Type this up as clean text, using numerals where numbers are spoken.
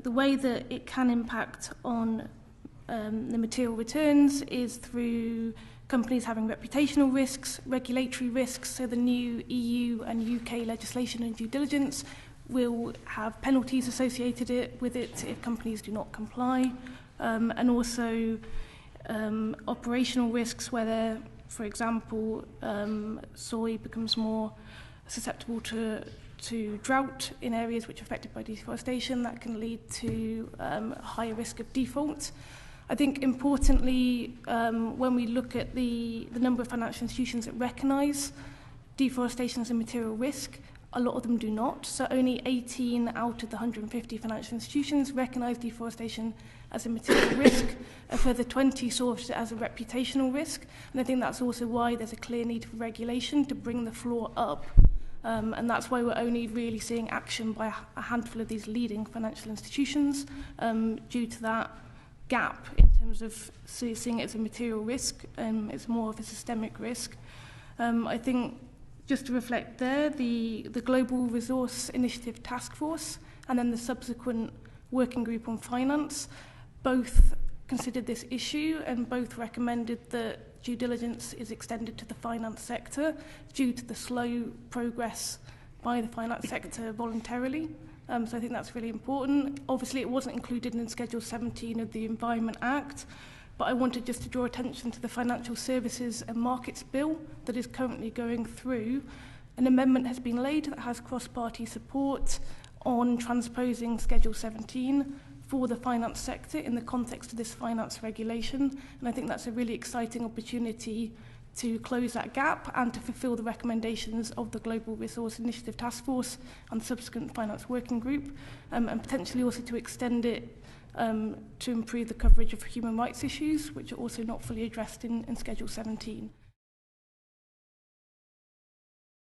The way that it can impact on the material returns is through companies having reputational risks, regulatory risks, so the new EU and UK legislation and due diligence will have penalties associated with it if companies do not comply, and also operational risks where, for example, soy becomes more susceptible to drought in areas which are affected by deforestation. That can lead to a higher risk of default. I think importantly, when we look at the number of financial institutions that recognise deforestation as a material risk, a lot of them do not. So only 18 out of the 150 financial institutions recognise deforestation as a material risk. A further 20 saw it as a reputational risk. And I think that's also why there's a clear need for regulation to bring the floor up. And that's why we're only really seeing action by a handful of these leading financial institutions due to that gap in terms of seeing it as a material risk. It's more of a systemic risk. I think just to reflect there, the Global Resource Initiative Task Force and then the subsequent Working Group on Finance both considered this issue and both recommended that due diligence is extended to the finance sector due to the slow progress by the finance sector voluntarily. So I think that's really important. Obviously, it wasn't included in Schedule 17 of the Environment Act, but I wanted just to draw attention to the Financial Services and Markets Bill that is currently going through. An amendment has been laid that has cross-party support on transposing Schedule 17 for the finance sector in the context of this finance regulation. And I think that's a really exciting opportunity to close that gap and to fulfil the recommendations of the Global Resource Initiative Task Force and subsequent Finance Working Group, and potentially also to extend it to improve the coverage of human rights issues, which are also not fully addressed in Schedule 17.